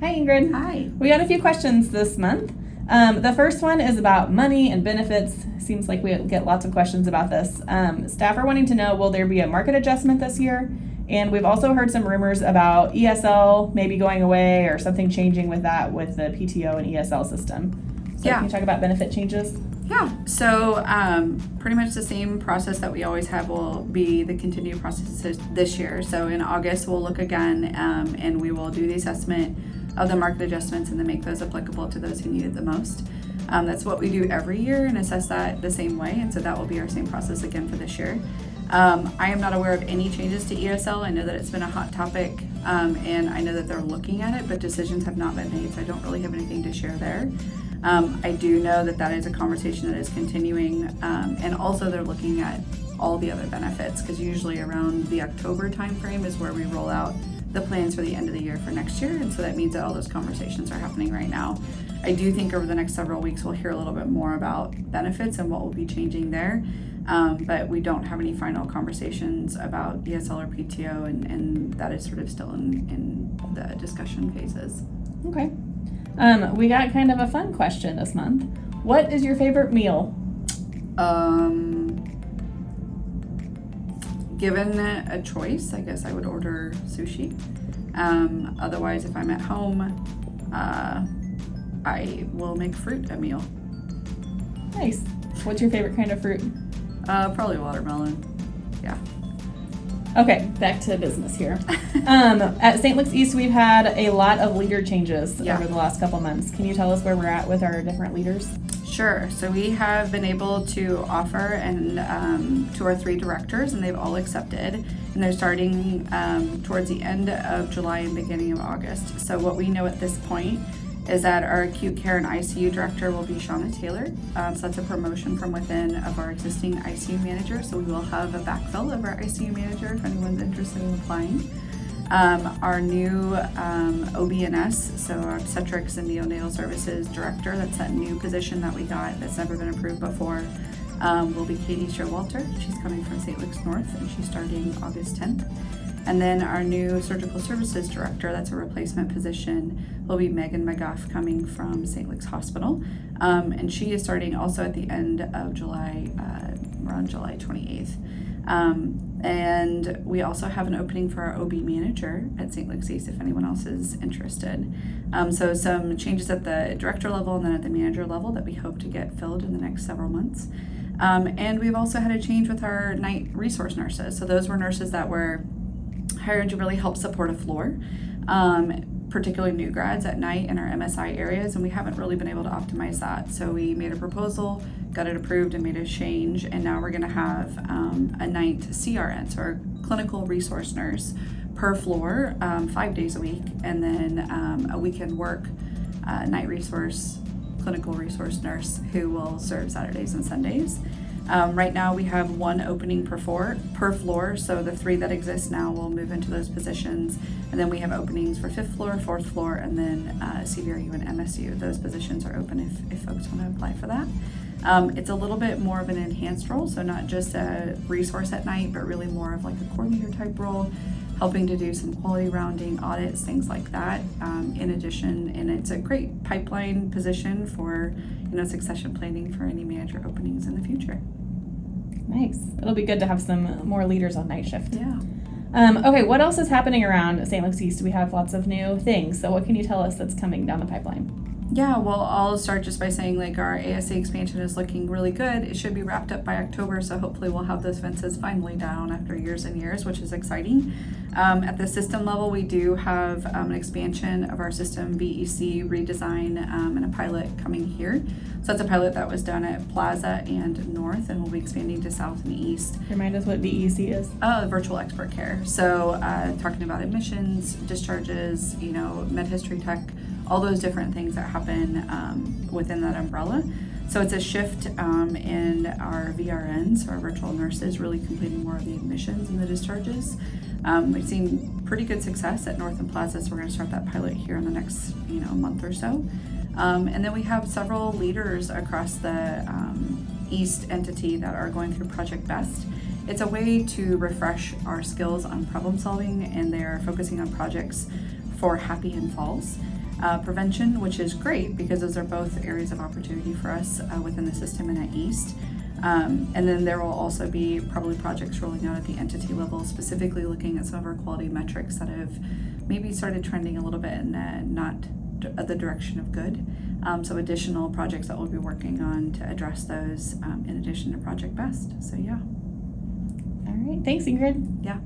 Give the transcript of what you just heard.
Hi, Ingrid. Hi. We got a few questions this month. The first one is about money and benefits. Seems like we get lots of questions about this. Staff are wanting to know, will there be a market adjustment this year? And we've also heard some rumors about ESL maybe going away or something changing with that with the PTO and ESL system. So Yeah. Can you talk about benefit changes? Yeah, so pretty much the same process that we always have will be the continued process this year. So in August, we'll look again and we will do the assessment of the market adjustments and then make those applicable to those who need it the most. That's what we do every year and assess that the same way. And so that will be our same process again for this year. I am not aware of any changes to ESL. I know that it's been a hot topic and I know that they're looking at it, but decisions have not been made. So I don't really have anything to share there. I do know that that is a conversation that is continuing, and also they're looking at all the other benefits because usually around the October timeframe is where we roll out the plans for the end of the year for next year, and so that means that all those conversations are happening right now. I do think over the next several weeks we'll hear a little bit more about benefits and what will be changing there, but we don't have any final conversations about ESL or PTO, and that is sort of still in the discussion phases. Okay. We got kind of a fun question this month. What is your favorite meal? Given a choice, I guess I would order sushi. Otherwise, if I'm at home, I will make fruit a meal. Nice. What's your favorite kind of fruit? Probably watermelon. Yeah. Okay, back to business here. At St. Luke's East, we've had a lot of leader changes over the last couple months. Can you tell us where we're at with our different leaders? Sure. So we have been able to offer to our 3 directors, and they've all accepted. And they're starting towards the end of July and beginning of August. So what we know at this point is that our acute care and ICU director will be Shauna Taylor. So that's a promotion from within of our existing ICU manager. So we will have a backfill of our ICU manager if anyone's interested in applying. Our new OB&S, so our obstetrics and neonatal services director, that's that new position that we got that's never been approved before, will be Katie Sherwalter. She's coming from St. Luke's North and she's starting August 10th. And then our new surgical services director, that's a replacement position, will be Megan McGuff coming from St. Luke's Hospital. And she is starting also at the end of July, around July 28th. And we also have an opening for our OB manager at St. Luke's East if anyone else is interested. So some changes at the director level and then at the manager level that we hope to get filled in the next several months. And we've also had a change with our night resource nurses. So those were nurses that were hired to really help support a floor, particularly new grads at night in our MSI areas, and we haven't really been able to optimize that. So we made a proposal, got it approved, and made a change, and now we're going to have a night CRN, so our clinical resource nurse, per floor, 5 days a week, and then a weekend work night resource, clinical resource nurse who will serve Saturdays and Sundays. Right now we have 1 opening per floor, so the 3 that exist now will move into those positions, and then we have openings for 5th floor, 4th floor, and then CVRU and MSU. Those positions are open if folks want to apply for that. It's a little bit more of an enhanced role, so not just a resource at night, but really more of like a coordinator type role, helping to do some quality rounding, audits, things like that. In addition, and it's a great pipeline position for succession planning for any manager openings in the future. Nice. It'll be good to have some more leaders on night shift. Yeah. Okay, what else is happening around St. Luke's East? We have lots of new things. So what can you tell us that's coming down the pipeline? Yeah, well, I'll start just by saying our ASA expansion is looking really good. It should be wrapped up by October, so hopefully we'll have those fences finally down after years and years, which is exciting. At the system level, we do have an expansion of our system VEC redesign and a pilot coming here. So that's a pilot that was done at Plaza and North, and we'll be expanding to South and East. Remind us what VEC is. Virtual expert care. So talking about admissions, discharges, med history tech, all those different things that happen within that umbrella. So it's a shift in our VRNs, our virtual nurses, really completing more of the admissions and the discharges. We've seen pretty good success at North and Plaza, so we're going to start that pilot here in the next month or so. And then we have several leaders across the East entity that are going through Project Best. It's a way to refresh our skills on problem solving, and they are focusing on projects for Happy and Falls prevention, which is great because those are both areas of opportunity for us within the system and at East. And then there will also be probably projects rolling out at the entity level, specifically looking at some of our quality metrics that have maybe started trending a little bit in not the direction of good. So additional projects that we'll be working on to address those in addition to Project Best. So yeah. All right. Thanks, Ingrid. Yeah.